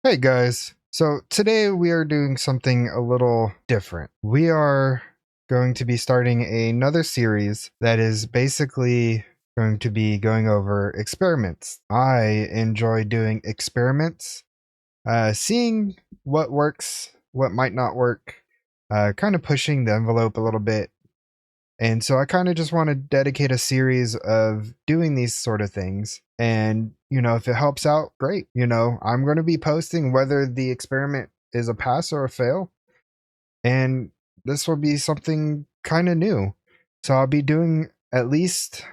Hey guys, so today we are doing something a little different. We are going to be starting another series that is basically going to be going over experiments. I enjoy doing experiments, seeing what works, what might not work, kind of pushing the envelope a little bit. And so I kind of just want to dedicate a series of doing these sort of things. And, if it helps out, great. I'm going to be posting whether the experiment is a pass or a fail. And this will be something kind of new. So I'll be doing at least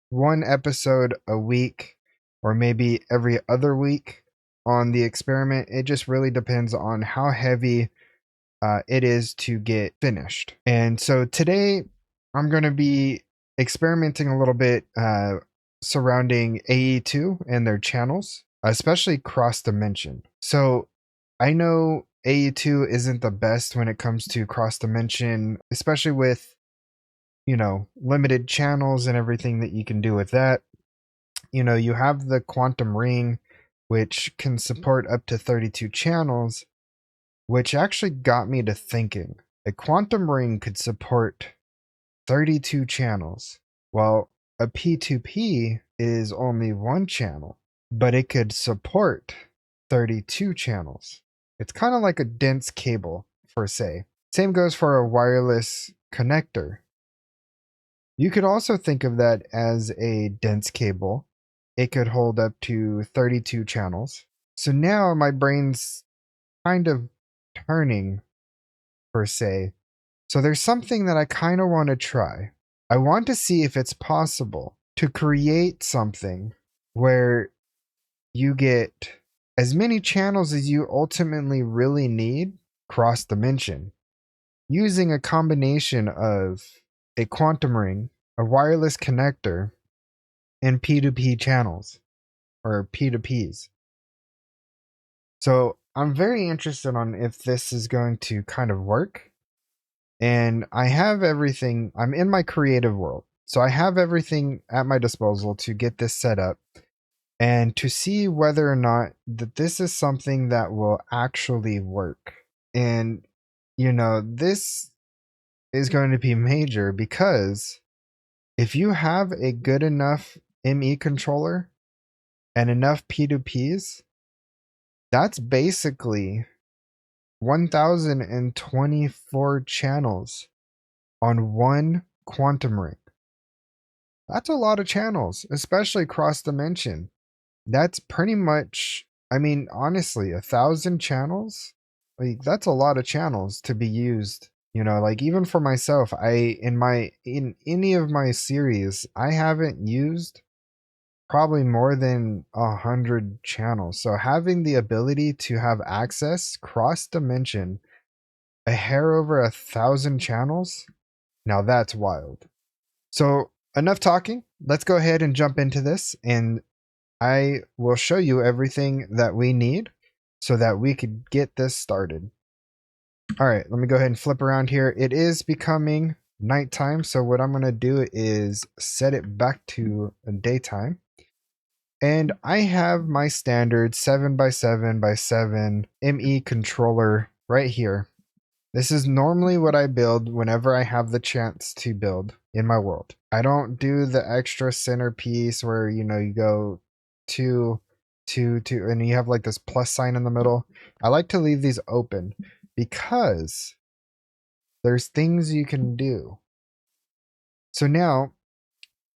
one episode a week or maybe every other week on the experiment. It just really depends on how heavy it is to get finished. And so today I'm going to be experimenting a little bit surrounding AE2 and their channels, especially cross dimension. So I know AE2 isn't the best when it comes to cross dimension, especially with, limited channels and everything that you can do with that. You have the quantum ring, which can support up to 32 channels, which actually got me to thinking. A quantum ring could support 32 channels. Well, a P2P is only one channel, but it could support 32 channels. It's kind of like a dense cable, per se. Same goes for a wireless connector. You could also think of that as a dense cable. It could hold up to 32 channels. So now my brain's kind of turning, per se. So there's something that I kind of want to try. I want to see if it's possible to create something where you get as many channels as you ultimately really need cross dimension using a combination of a quantum ring, a wireless connector, and P2P channels or P2Ps. So I'm very interested on if this is going to kind of work. And I have everything. I'm in my creative world. So I have everything at my disposal to get this set up and to see whether or not that this is something that will actually work. And this is going to be major because if you have a good enough ME controller and enough P2Ps, that's basically 1024 channels on one quantum ring. That's a lot of channels, especially cross dimension. That's pretty much, I mean, honestly, 1,000 channels? Like, that's a lot of channels to be used. Like even for myself, in any of my series, I haven't used probably more than 100 channels. So having the ability to have access cross dimension, a hair over 1,000 channels, now that's wild. So enough talking. Let's go ahead and jump into this, and I will show you everything that we need so that we could get this started. All right, let me go ahead and flip around here. It is becoming nighttime, so what I'm going to do is set it back to daytime. And I have my standard 7x7x7 ME controller right here. This is normally what I build whenever I have the chance to build in my world. I don't do the extra centerpiece where, you go two, and you have like this plus sign in the middle. I like to leave these open because there's things you can do. So now,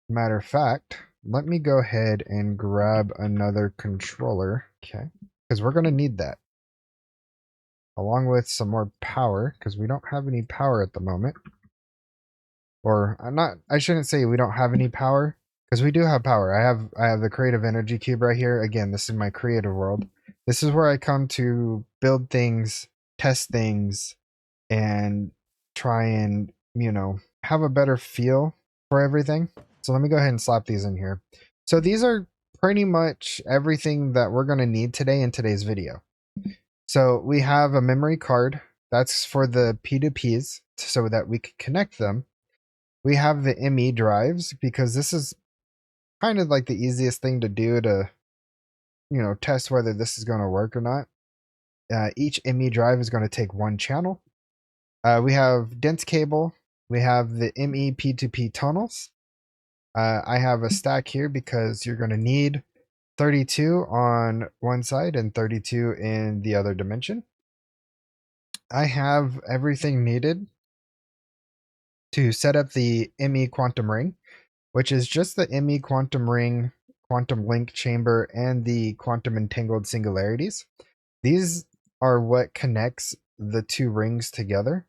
matter of fact, let me go ahead and grab another controller, okay? Because we're going to need that. Along with some more power, because we don't have any power at the moment. Or I shouldn't say we don't have any power, because we do have power. I have the creative energy cube right here. Again, this is my creative world. This is where I come to build things, test things, and try and, have a better feel for everything. So let me go ahead and slap these in here. So these are pretty much everything that we're going to need today in today's video. So we have a memory card. That's for the P2Ps so that we can connect them. We have the ME drives because this is kind of like the easiest thing to do to, test whether this is going to work or not. Each ME drive is going to take one channel. We have dense cable. We have the ME P2P tunnels. I have a stack here because you're going to need 32 on one side and 32 in the other dimension. I have everything needed to set up the ME quantum ring, which is just the ME quantum ring, quantum link chamber, and the quantum entangled singularities. These are what connects the two rings together.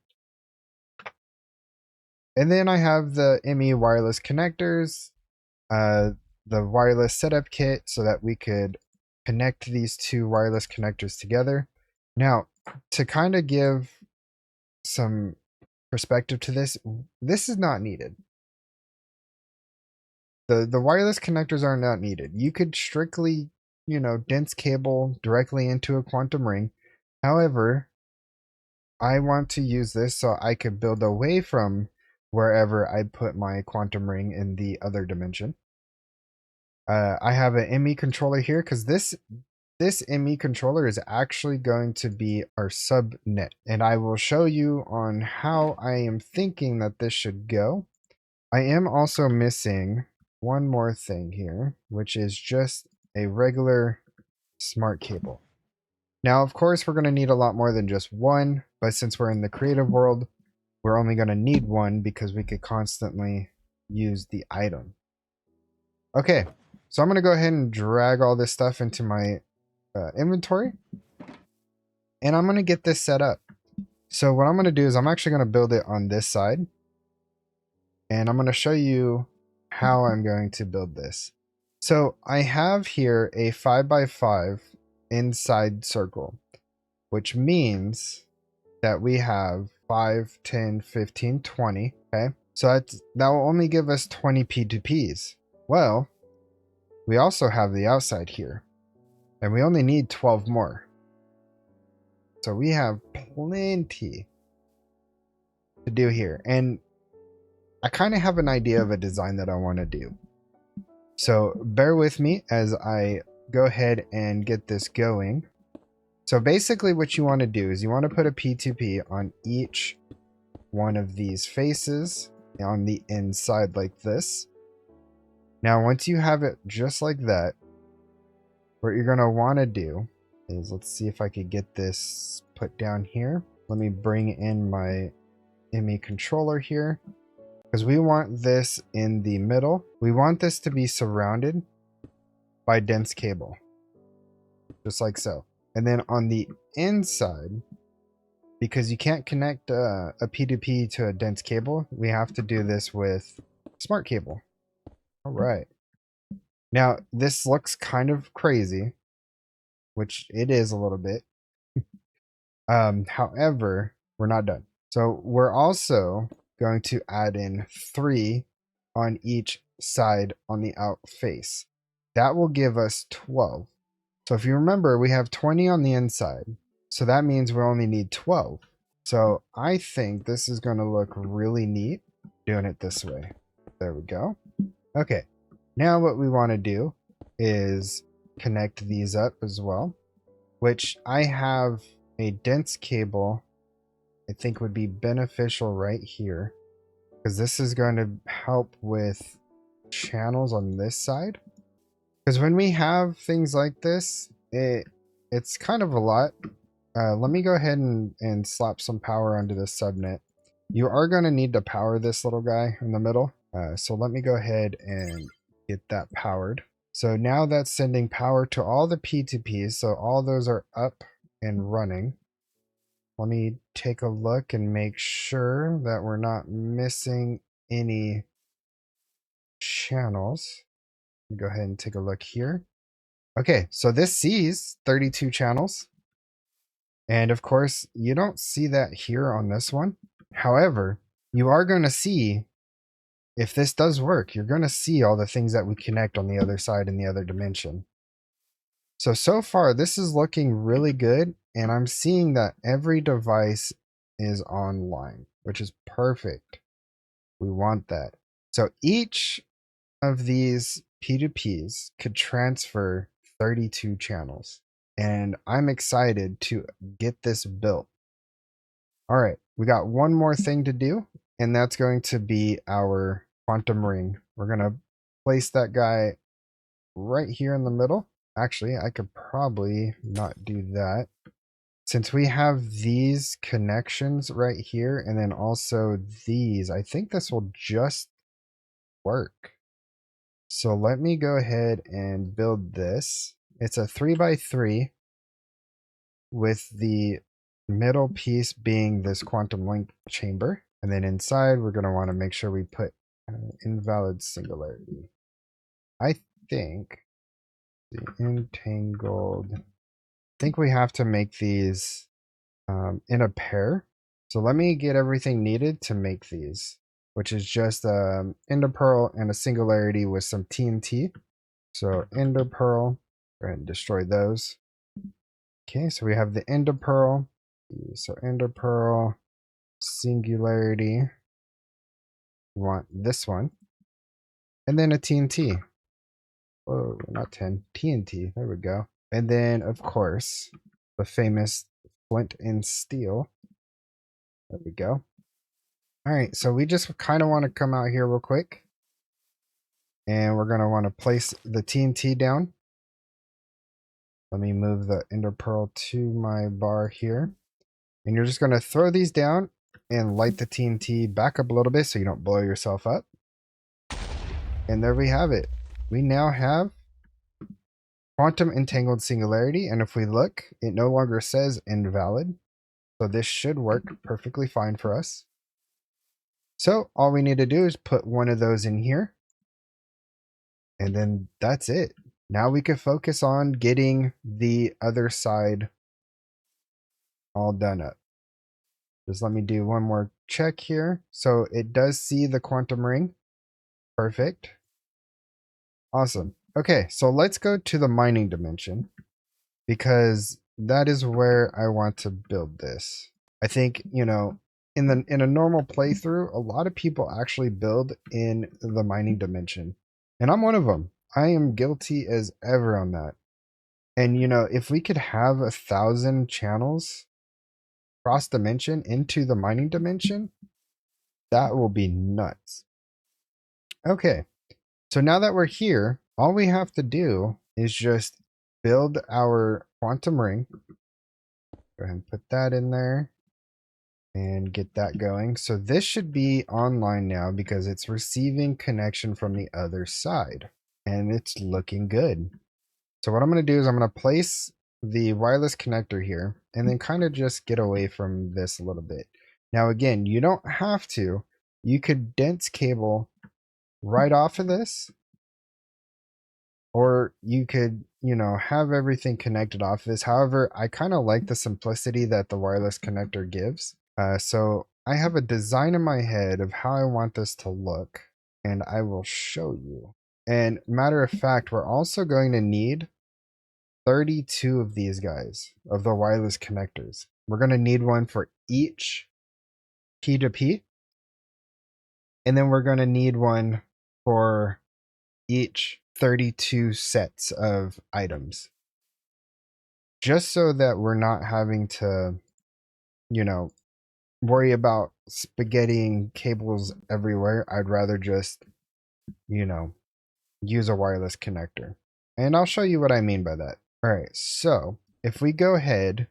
And then I have the ME wireless connectors, the wireless setup kit so that we could connect these two wireless connectors together. Now, to kind of give some perspective to this, this is not needed. The wireless connectors are not needed. You could strictly, dense cable directly into a quantum ring. However, I want to use this so I could build away from wherever I put my quantum ring in the other dimension. I have an ME controller here because this ME controller is actually going to be our subnet, and I will show you on how I am thinking that this should go. I am also missing one more thing here, which is just a regular smart cable. Now, of course, we're going to need a lot more than just one, but since we're in the creative world, we're only going to need one because we could constantly use the item. Okay, so I'm going to go ahead and drag all this stuff into my inventory, and I'm going to get this set up. So what I'm going to do is I'm actually going to build it on this side, and I'm going to show you how I'm going to build this. So I have here a 5x5 inside circle, which means that we have 5, 10, 15, 20. Okay, so that will only give us 20 P2Ps. Well, we also have the outside here, and we only need 12 more. So we have plenty to do here. And I kind of have an idea of a design that I want to do. So bear with me as I go ahead and get this going. So basically what you want to do is you want to put a P2P on each one of these faces on the inside like this. Now, once you have it just like that, what you're going to want to do is, let's see if I could get this put down here. Let me bring in my ME controller here, because we want this in the middle. We want this to be surrounded by dense cable, just like so. And then on the inside, because you can't connect a P2P to a dense cable, we have to do this with smart cable. All right. Now, this looks kind of crazy, which it is a little bit. However, we're not done. So we're also going to add in 3 on each side on the out face. That will give us 12. So if you remember, we have 20 on the inside. So that means we only need 12. So I think this is going to look really neat doing it this way. There we go. Okay. Now what we want to do is connect these up as well, which I have a dense cable I think would be beneficial right here, because this is going to help with channels on this side. Because when we have things like this, it's kind of a lot. Let me go ahead and slap some power onto this subnet. You are going to need to power this little guy in the middle. So let me go ahead and get that powered. So now that's sending power to all the P2Ps. So all those are up and running. Let me take a look and make sure that we're not missing any channels. Go ahead and take a look here. Okay, so this sees 32 channels. And of course, you don't see that here on this one. However, you are going to see, if this does work, you're going to see all the things that we connect on the other side in the other dimension. So far, this is looking really good. And I'm seeing that every device is online, which is perfect. We want that. So each of these P2Ps could transfer 32 channels. and I'm excited to get this built. All right, we got one more thing to do, and that's going to be our quantum ring. We're going to place that guy right here in the middle. Actually, I could probably not do that. Since we have these connections right here, and then also these, I think this will just work. So let me go ahead and build this. It's a 3x3 with the middle piece being this quantum link chamber. And then inside, we're going to want to make sure we put invalid singularity. I think the entangled, I think we have to make these in a pair. So let me get everything needed to make these, which is just ender pearl and a singularity with some TNT. So ender pearl, go ahead and destroy those. Okay, so we have the ender pearl. So ender pearl, singularity. We want this one. And then a TNT. Oh, not 10. TNT. There we go. And then, of course, the famous flint and steel. There we go. All right, so we just kind of want to come out here real quick. And we're going to want to place the TNT down. Let me move the ender pearl to my bar here. And you're just going to throw these down and light the TNT back up a little bit so you don't blow yourself up. And there we have it. We now have quantum entangled singularity. And if we look, it no longer says invalid. So this should work perfectly fine for us. So all we need to do is put one of those in here. And then that's it. Now we can focus on getting the other side all done up. Just let me do one more check here. So it does see the quantum ring. Perfect. Awesome. Okay, so let's go to the mining dimension because that is where I want to build this. I think, you know, in a normal playthrough, a lot of people actually build in the mining dimension. And I'm one of them. I am guilty as ever on that. And you know, if we could have 1,000 channels cross dimension into the mining dimension, that will be nuts. Okay, so now that we're here, all we have to do is just build our quantum ring. Go ahead and put that in there and get that going. So this should be online now because it's receiving connection from the other side and it's looking good. So what I'm going to do is I'm going to place the wireless connector here and then kind of just get away from this a little bit. Now again, you don't have to. You could dense cable right off of this, or you could, you know, have everything connected off this. However, I kind of like the simplicity that the wireless connector gives. So I have a design in my head of how I want this to look, and I will show you. And matter of fact, we're also going to need 32 of these guys, of the wireless connectors. We're going to need one for each P2P. And then we're going to need one for each 32 sets of items. Just so that we're not having to, you know, worry about spaghettiing cables everywhere. I'd rather just, you know, use a wireless connector. And I'll show you what I mean by that. All right, so if we go ahead,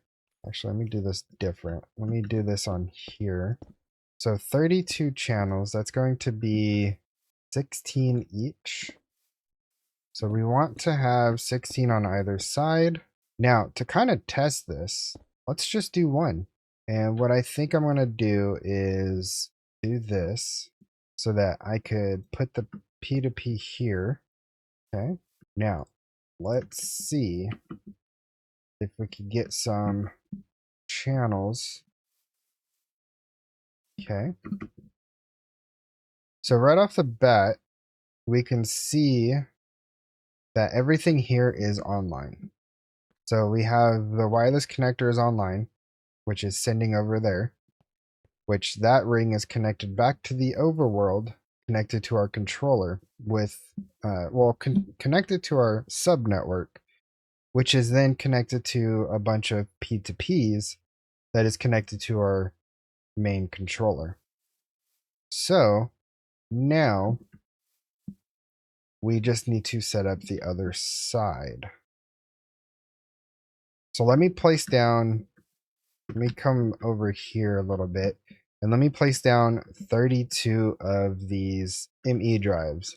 actually, let me do this different. Let me do this on here. So 32 channels, that's going to be 16 each. So we want to have 16 on either side. Now, to kind of test this, let's just do one. And what I think I'm going to do is do this so that I could put the P2P here. Okay. Now, let's see if we could get some channels. Okay. So right off the bat, we can see that everything here is online. So we have the wireless connector is online, which is sending over there, which that ring is connected back to the overworld, connected to our controller with, connected to our sub network which is then connected to a bunch of P2Ps that is connected to our main controller. So now we just need to set up the other side. So let me come over here a little bit, and let me place down 32 of these ME drives.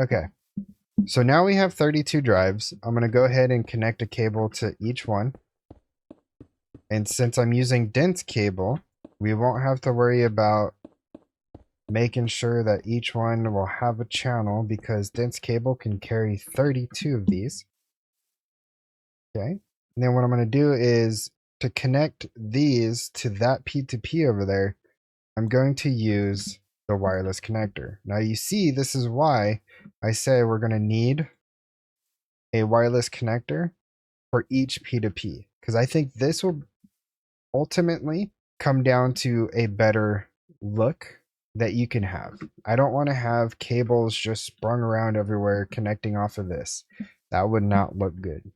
Okay, so now we have 32 drives. I'm going to go ahead and connect a cable to each one. And since I'm using dense cable, we won't have to worry about making sure that each one will have a channel, because dense cable can carry 32 of these. Okay, and then what I'm going to do is to connect these to that P2P over there, I'm going to use the wireless connector. Now you see, this is why I say we're going to need a wireless connector for each P2P, because I think this will ultimately come down to a better look that you can have. I don't want to have cables just sprung around everywhere connecting off of this. That would not look good,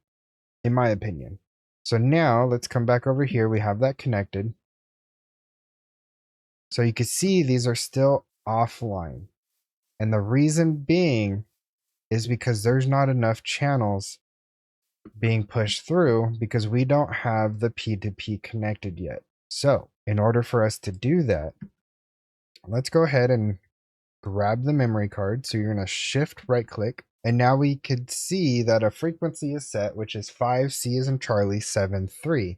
in my opinion. So now let's come back over here. We have that connected. So you can see these are still offline. And the reason being is because there's not enough channels being pushed through, because we don't have the P2P connected yet. So in order for us to do that, let's go ahead and grab the memory card. So you're going to shift right click. And now we could see that a frequency is set, which is 5C as in Charlie 7-3.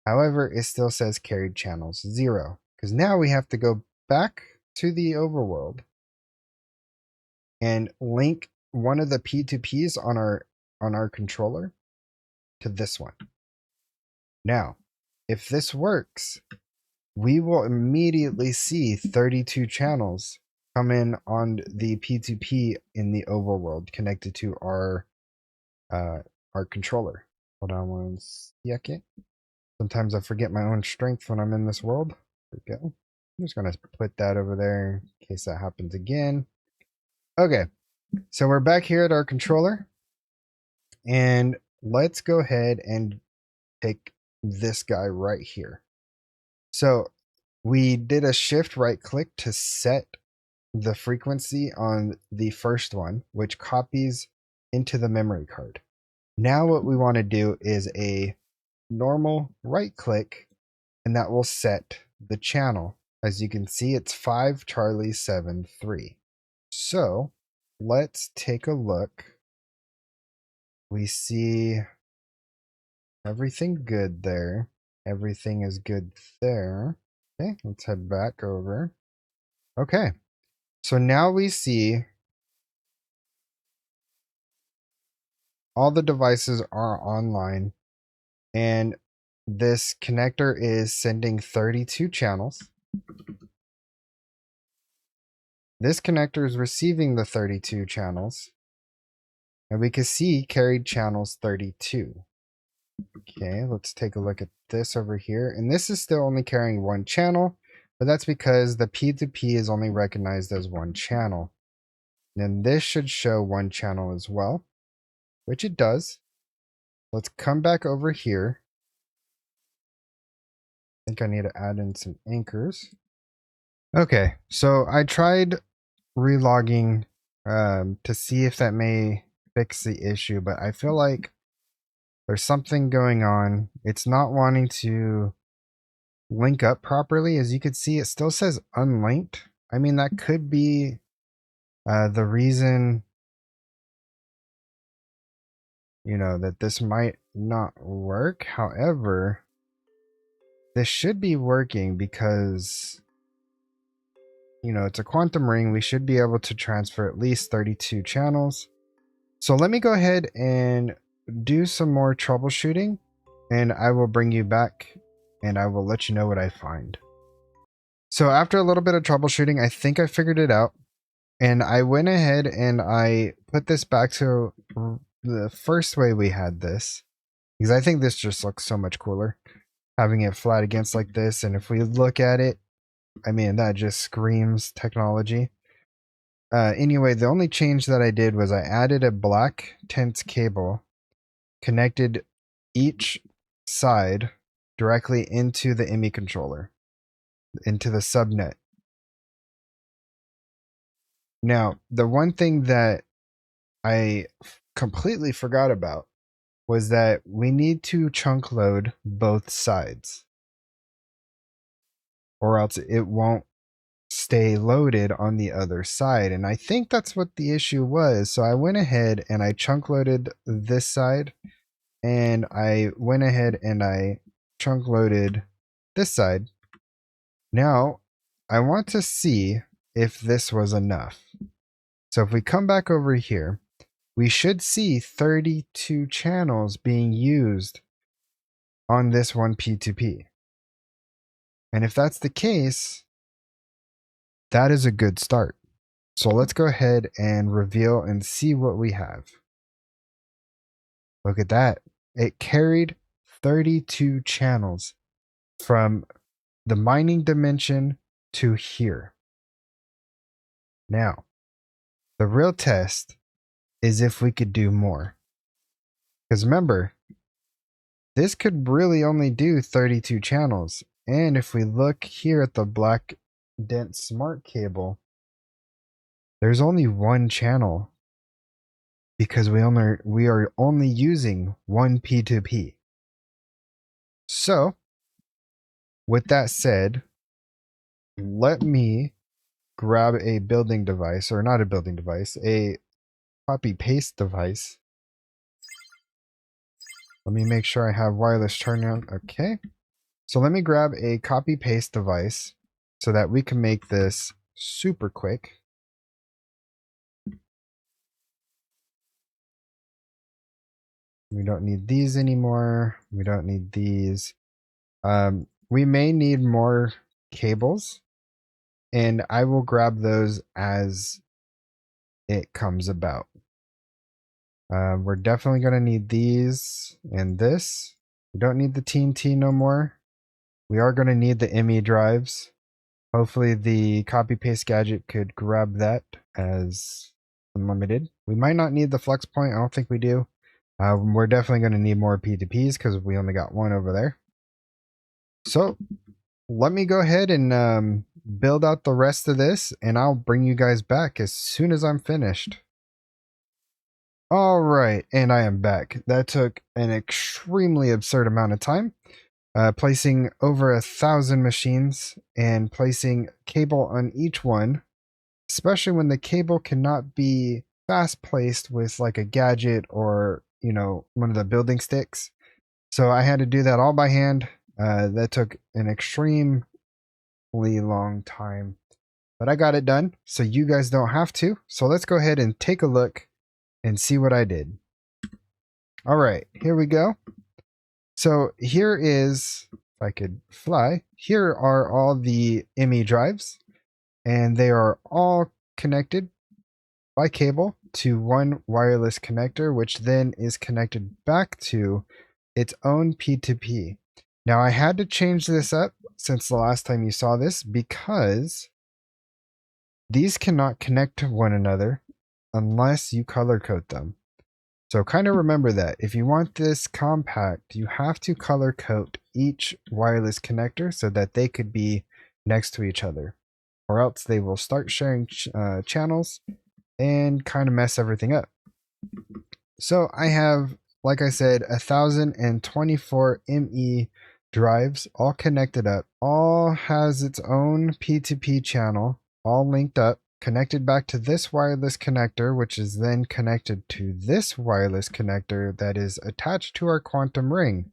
However, it still says carried channels 0, because now we have to go back to the overworld and link one of the P2Ps on our controller to this one. Now, if this works, we will immediately see 32 channels come in on the P2P in the overworld connected to our controller. Hold on one second. Sometimes I forget my own strength when I'm in this world. There we go. I'm just going to put that over there in case that happens again. Okay, so we're back here at our controller. And let's go ahead and take this guy right here. So we did a shift right click to set the frequency on the first one, which copies into the memory card. Now what we want to do is a normal right click, and that will set the channel. As you can see, it's 5 Charlie 7-3. So let's take a look. We see everything good there. Everything is good there. Okay, let's head back over. Okay, so now we see all the devices are online, and this connector is sending 32 channels. This connector is receiving the 32 channels, and we can see carried channels 32. Okay, let's take a look at this over here. And this is still only carrying one channel, but that's because the P2P is only recognized as one channel. And this should show one channel as well, which it does. Let's come back over here. I think I need to add in some anchors. Okay, so I tried relogging to see if that may fix the issue, but I feel like there's something going on. It's not wanting to link up properly. As you can see, it still says unlinked. I mean, that could be the reason, that this might not work. However, this should be working because, it's a quantum ring. We should be able to transfer at least 32 channels. So let me go ahead and do some more troubleshooting, and I will bring you back and I will let you know what I find. So after a little bit of troubleshooting, I think I figured it out, and I went ahead and I put this back to the first way we had this, because I think this just looks so much cooler having it flat against like this. And if we look at it, I mean, that just screams technology. Anyway, the only change that I did was I added a black tense cable, connected each side directly into the ME controller, into the subnet. Now, the one thing that I completely forgot about was that we need to chunk load both sides, or else it won't stay loaded on the other side. And I think that's what the issue was. So I went ahead and I chunk loaded this side, and I went ahead and I chunk loaded this side. Now I want to see if this was enough. So if we come back over here, we should see 32 channels being used on this one P2P. And if that's the case, that is a good start. So let's go ahead and reveal and see what we have. Look at that. It carried 32 channels from the mining dimension to here. Now, the real test is if we could do more. Because remember, this could really only do 32 channels. And if we look here at the black dense smart cable, there's only one channel because we are only using one P2P. So, with that said, let me grab a building device, or not a building device, a copy paste device. Let me make sure I have wireless turn on. Okay. So let me grab a copy paste device so that we can make this super quick. We don't need these anymore. We don't need these. We may need more cables, and I will grab those as it comes about. We're definitely going to need these and this. We don't need the TNT no more. We are going to need the ME drives. Hopefully the copy paste gadget could grab that as unlimited. We might not need the flex point. I don't think we do. We're definitely going to need more P2Ps because we only got one over there. So let me go ahead and build out the rest of this, and I'll bring you guys back as soon as I'm finished. All right, and I am back. That took an extremely absurd amount of time. Placing over 1,000 machines and placing cable on each one, especially when the cable cannot be fast placed with like a gadget or, you know, one of the building sticks. So I had to do that all by hand. That took an extremely long time, but I got it done so you guys don't have to. So let's go ahead and take a look and see what I did. All right, here we go. So here is, if I could fly, here are all the ME drives, and they are all connected by cable to one wireless connector, which then is connected back to its own P2P. Now I had to change this up since the last time you saw this because these cannot connect to one another unless you color code them. So kind of remember that. If you want this compact, you have to color code each wireless connector so that they could be next to each other. Or else they will start sharing channels and kind of mess everything up. So I have, like I said, 1,024 ME drives all connected up. All has its own P2P channel, all linked up, connected back to this wireless connector, which is then connected to this wireless connector that is attached to our quantum ring.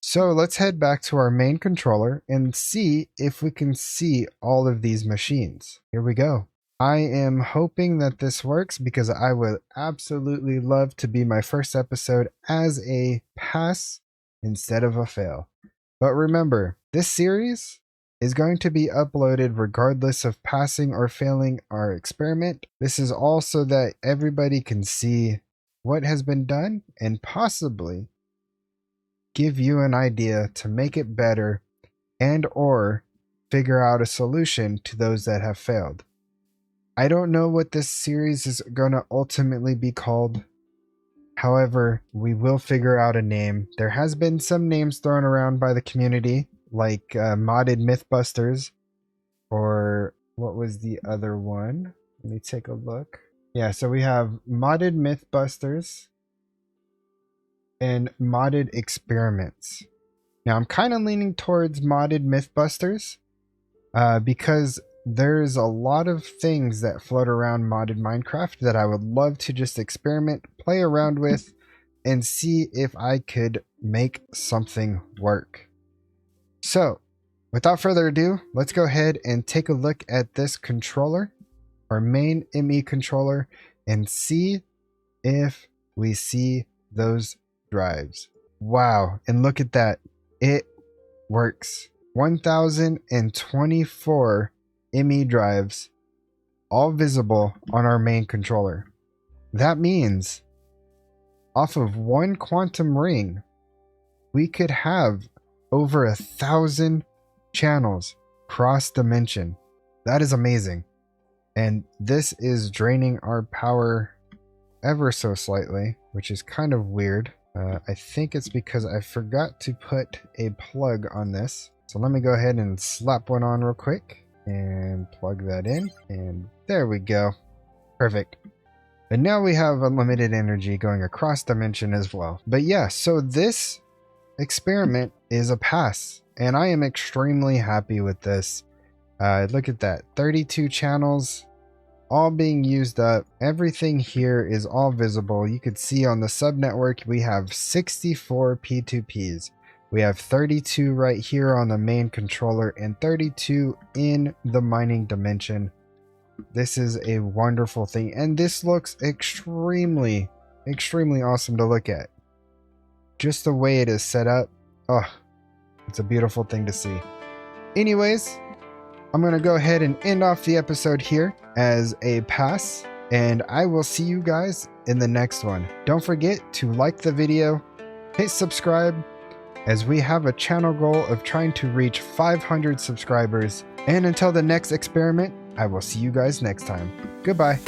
So let's head back to our main controller and see if we can see all of these machines. Here we go. I am hoping that this works because I would absolutely love to be my first episode as a pass instead of a fail. But remember, this series is going to be uploaded regardless of passing or failing our experiment. This is all so that everybody can see what has been done and possibly give you an idea to make it better and or figure out a solution to those that have failed. I don't know what this series is going to ultimately be called. However, we will figure out a name. There has been some names thrown around by the community, like Modded Mythbusters, or what was the other one? Let me take a look. Yeah, so we have Modded Mythbusters and Modded Experiments. Now, I'm kind of leaning towards Modded Mythbusters because there's a lot of things that float around modded Minecraft that I would love to just experiment, play around with, and see if I could make something work. So, without further ado, let's go ahead and take a look at this controller, our main ME controller, and see if we see those drives. Wow, and look at that. It works. 1024 ME drives, all visible on our main controller. That means off of one quantum ring, we could have over 1,000 channels cross dimension. That is amazing. And this is draining our power ever so slightly, which is kind of weird. I think it's because I forgot to put a plug on this. So let me go ahead and slap one on real quick and plug that in, and there we go. Perfect. And now we have unlimited energy going across dimension as well. But yeah, so this experiment is a pass, and I am extremely happy with this. Look at that, 32 channels all being used up. Everything here is all visible. You could see on the subnetwork we have 64 P2Ps. We have 32 right here on the main controller and 32 in the mining dimension. This is a wonderful thing, and this looks extremely awesome to look at. Just the way it is set up, oh, it's a beautiful thing to see. Anyways, I'm going to go ahead and end off the episode here as a pass, and I will see you guys in the next one. Don't forget to like the video, hit subscribe, as we have a channel goal of trying to reach 500 subscribers. And until the next experiment, I will see you guys next time. Goodbye.